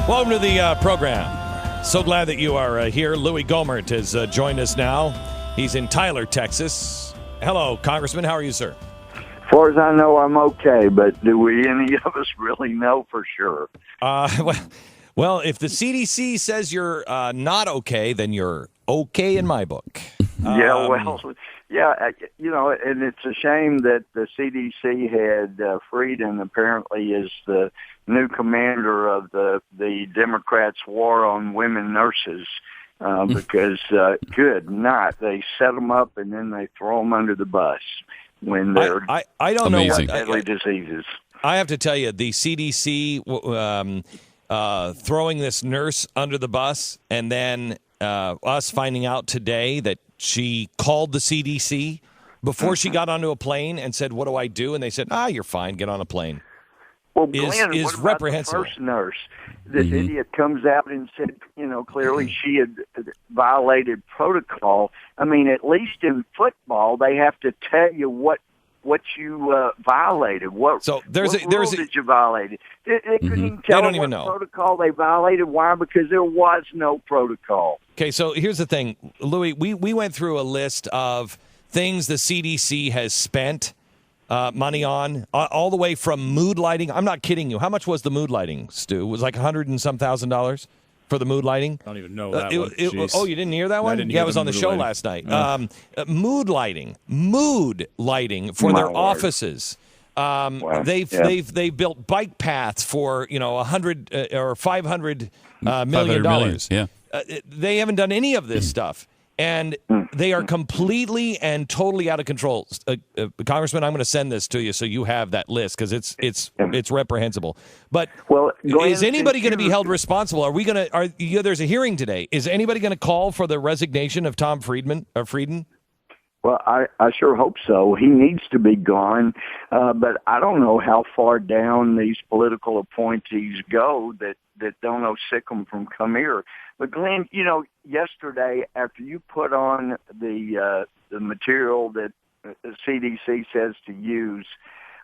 Welcome to the program. So glad that you are here. Louie Gohmert has joined us now. He's in Tyler, Texas. Hello, Congressman. How are you, sir? As far as I know, I'm okay, but do we any of us really know for sure? Well, if the CDC says you're not okay, then you're okay in my book. And it's a shame that the CDC had Frieden apparently is the new commander of the Democrats' war on women nurses because good night. They set them up and then they throw them under the bus when they're I don't know what deadly diseases. I have to tell you, the CDC throwing this nurse under the bus, and then us finding out today that she called the CDC before she got onto a plane and said, "What do I do?" And they said, "You're fine. Get on a plane." Well, Glenn, is what about reprehensible. The first nurse, this idiot comes out and said, clearly she had violated protocol. I mean, at least in football, they have to tell you what you violated. What rule did you violate? They couldn't even tell them what protocol they violated. Why? Because there was no protocol. Okay, so here's the thing, Louis. We went through a list of things the CDC has spent money on, all the way from mood lighting. I'm not kidding you. How much was the mood lighting, Stu? It was like $100 and some thousand for the mood lighting. I don't even know that one. You didn't hear that one? I didn't hear it was on the show last night. Mood lighting for their offices. They built bike paths for $100 or $500 million. Yeah. They haven't done any of this stuff. And they are completely and totally out of control. Congressman, I'm going to send this to you so you have that list because it's reprehensible. But is anybody going to be held responsible? Are we going to? There's a hearing today. Is anybody going to call for the resignation of Tom Frieden? Well, I sure hope so. He needs to be gone, but I don't know how far down these political appointees go that don't know sick 'em from come here. But Glenn, yesterday after you put on the material that the CDC says to use,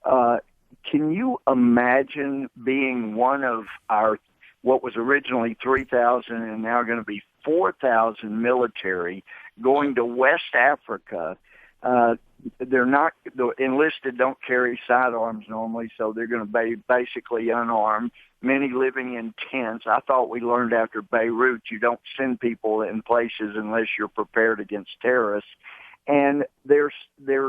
can you imagine being one of our what was originally 3,000 and now going to be 4,000 military going to West Africa? The enlisted don't carry sidearms normally, so they're going to be basically unarmed. Many living in tents. I thought we learned after Beirut you don't send people in places unless you're prepared against terrorists. And they're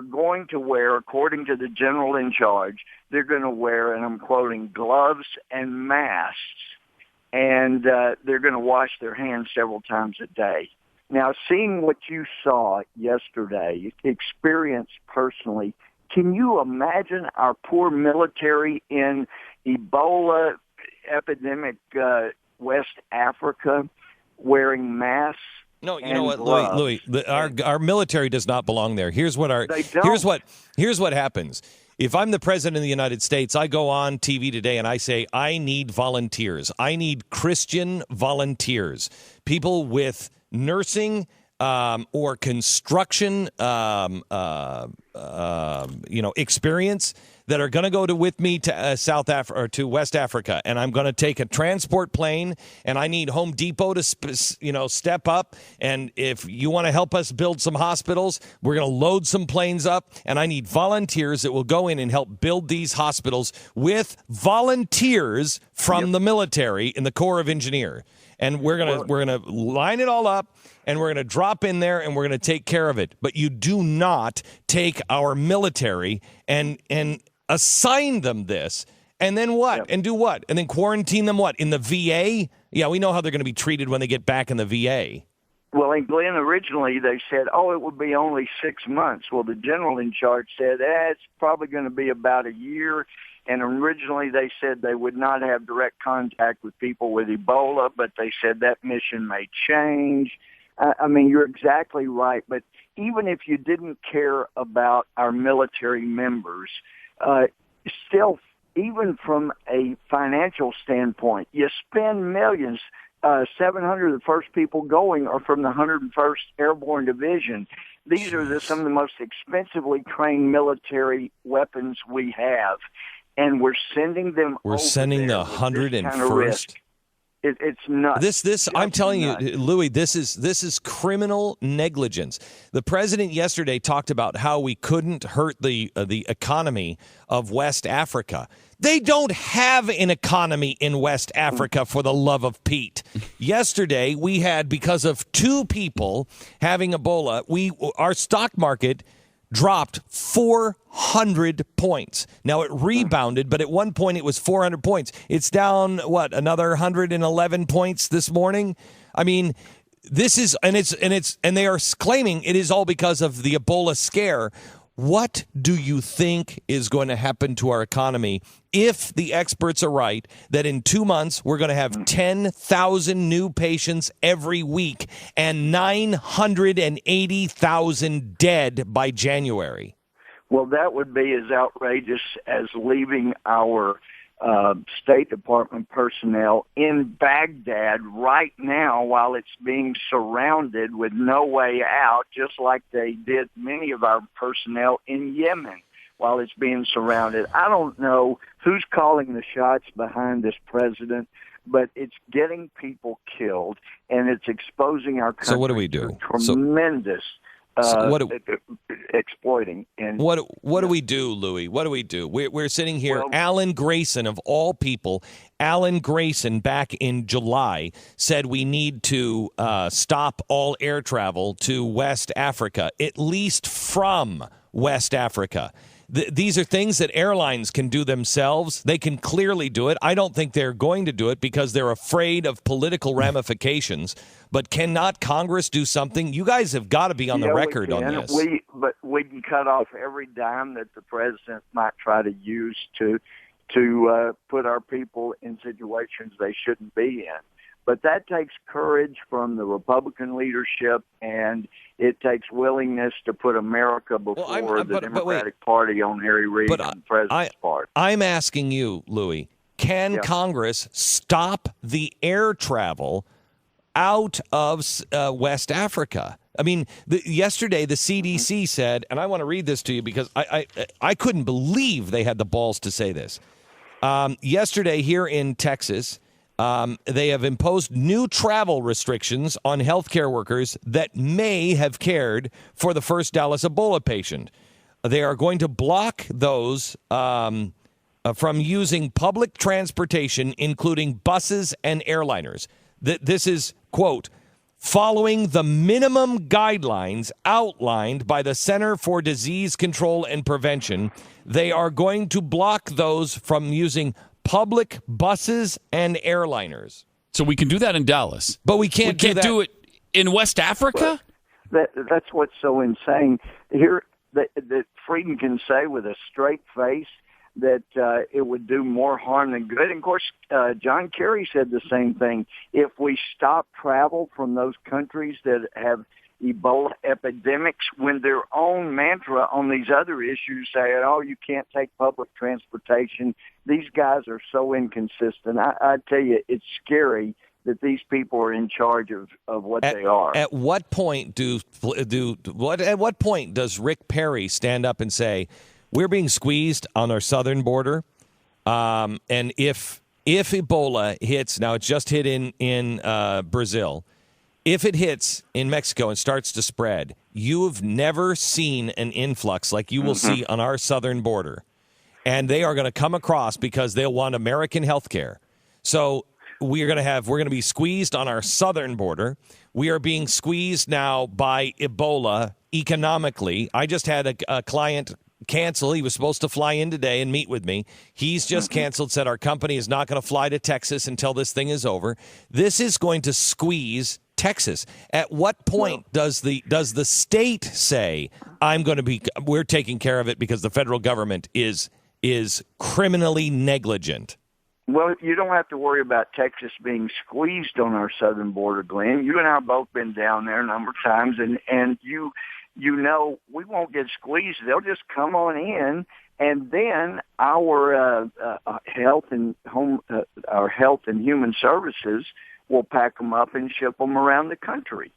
going to wear, according to the general in charge, they're going to wear, and I'm quoting, gloves and masks, and they're going to wash their hands several times a day. Now, seeing what you saw yesterday, experienced personally, can you imagine our poor military in Ebola epidemic West Africa wearing masks? No, you know what, Louis, our military does not belong there. Here's what happens. If I'm the president of the United States, I go on TV today and I say, I need volunteers. I need Christian volunteers, people with nursing or construction experience that are going to go with me to South Africa or to West Africa, and I'm going to take a transport plane, and I need Home Depot to step up, and if you want to help us build some hospitals, we're going to load some planes up, and I need volunteers that will go in and help build these hospitals with volunteers from the military in the Corps of Engineers. And we're gonna line it all up, and we're gonna drop in there, and we're gonna take care of it. But you do not take our military and assign them this, and then what? Yep. And do what? And then quarantine them what? In the VA? Yeah, we know how they're going to be treated when they get back in the VA. Well, and Glenn, originally they said, it would be only 6 months. Well, the general in charge said, it's probably going to be about a year. And originally they said they would not have direct contact with people with Ebola, but they said that mission may change. I mean, you're exactly right. But even if you didn't care about our military members, still, even from a financial standpoint, you spend millions. 700 of the first people going are from the 101st Airborne Division. These are some of the most expensively trained military weapons we have. And we're sending them. We're sending the 101st. It's nuts. I'm telling you, Louie, this is criminal negligence. The president yesterday talked about how we couldn't hurt the economy of West Africa. They don't have an economy in West Africa, for the love of Pete. Yesterday, we had, because of 2 people having Ebola, our stock market dropped 400 points. Now, it rebounded, but at one point it was 400 points. It's down, another 111 points this morning? I mean, this is, and they are claiming it is all because of the Ebola scare. What do you think is going to happen to our economy if the experts are right that in 2 months we're going to have 10,000 new patients every week and 980,000 dead by January? Well, that would be as outrageous as leaving our State Department personnel in Baghdad right now while it's being surrounded with no way out, just like they did many of our personnel in Yemen while it's being surrounded. I don't know who's calling the shots behind this president, but it's getting people killed, and it's exposing our country so what do we do? to tremendous exploiting. And what do we do, Louie? What do we do? We're sitting here. Well, Alan Grayson, of all people, Alan Grayson back in July said we need to stop all air travel to West Africa, at least from West Africa. These are things that airlines can do themselves. They can clearly do it. I don't think they're going to do it because they're afraid of political ramifications. But cannot Congress do something? You guys have got to be on the record on this. But we can cut off every dime that the president might try to use to put our people in situations they shouldn't be in. But that takes courage from the Republican leadership, and it takes willingness to put America before the Democratic Party on Harry Reid and the president's part. I'm asking you, Louie, can Congress stop the air travel out of West Africa? I mean, yesterday the CDC said, and I want to read this to you because I couldn't believe they had the balls to say this. Yesterday here in Texas, they have imposed new travel restrictions on healthcare workers that may have cared for the first Dallas Ebola patient. They are going to block those from using public transportation, including buses and airliners. This is, quote, following the minimum guidelines outlined by the Center for Disease Control and Prevention. They are going to block those from using public buses and airliners. So we can do that in Dallas. But we can't do it in West Africa? That's what's so insane. Here, that Frieden can say with a straight face that it would do more harm than good. And, of course, John Kerry said the same thing. If we stop travel from those countries that have Ebola epidemics, when their own mantra on these other issues say, oh, you can't take public transportation. These guys are so inconsistent. I tell you, it's scary that these people are in charge of what they are. At what point does Rick Perry stand up and say, we're being squeezed on our southern border, and if Ebola hits, now it's just hit in Brazil, if it hits in Mexico and starts to spread, you have never seen an influx like you will see on our southern border. And they are going to come across because they'll want American health care. So we're going to be squeezed on our southern border. We are being squeezed now by Ebola economically. I just had a client cancel. He was supposed to fly in today and meet with me. He's just canceled, said our company is not going to fly to Texas until this thing is over. This is going to squeeze Texas. At what point does the state say, we're taking care of it because the federal government is criminally negligent? Well, you don't have to worry about Texas being squeezed on our southern border, Glenn. You and I have both been down there a number of times, and you know we won't get squeezed. They'll just come on in, and then our health and human services will pack them up and ship them around the country.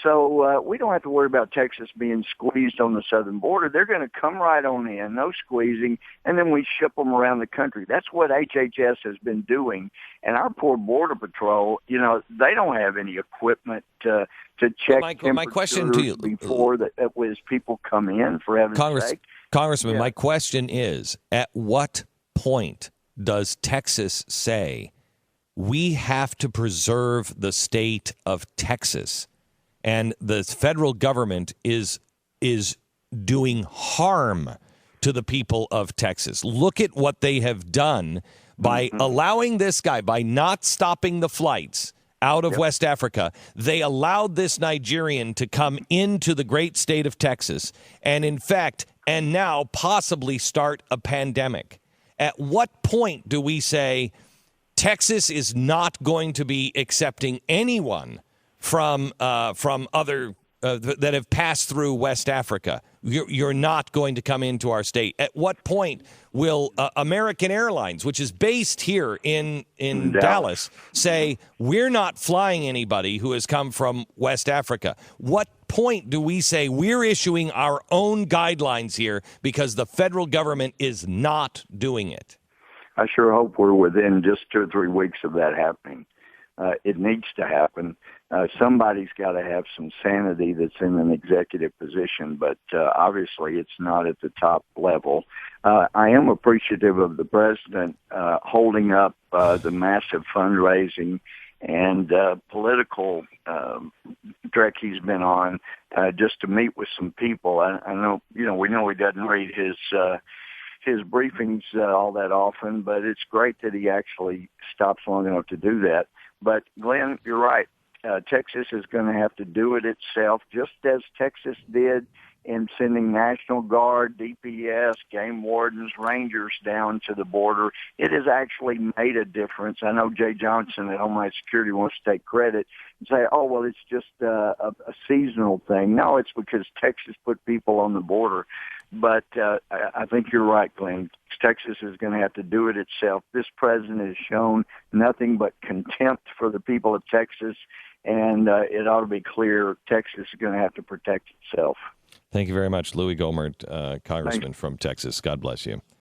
So we don't have to worry about Texas being squeezed on the southern border. They're going to come right on in, no squeezing, and then we ship them around the country. That's what HHS has been doing. And our poor Border Patrol, they don't have any equipment to check my question to you, before that was people come in, for heaven's sake. Congressman, my question is, at what point does Texas say we have to preserve the state of Texas, and the federal government is doing harm to the people of Texas? Look at what they have done by allowing this guy, by not stopping the flights out of West Africa. They allowed this Nigerian to come into the great state of Texas and, in fact, and now possibly start a pandemic. At what point do we say Texas is not going to be accepting anyone from other that have passed through West Africa? You're not going to come into our state. At what point will American Airlines, which is based here in Dallas, say we're not flying anybody who has come from West Africa? What point do we say we're issuing our own guidelines here because the federal government is not doing it? I sure hope we're within just 2 or 3 weeks of that happening. It needs to happen. Somebody's got to have some sanity that's in an executive position, but obviously it's not at the top level. I am appreciative of the president holding up the massive fundraising and political trek he's been on just to meet with some people. I know, we know he doesn't read his briefings all that often, but it's great that he actually stops long enough to do that. But Glenn, you're right. Texas is going to have to do it itself, just as Texas did in sending National Guard, DPS, game wardens, rangers down to the border. It has actually made a difference. I know Jay Johnson at Homeland Security wants to take credit and say, oh, well, it's just a seasonal thing. No, it's because Texas put people on the border. But I think you're right, Glenn. Texas is going to have to do it itself. This president has shown nothing but contempt for the people of Texas, and it ought to be clear Texas is going to have to protect itself. Thank you very much, Louie Gohmert, Congressman from Texas. God bless you.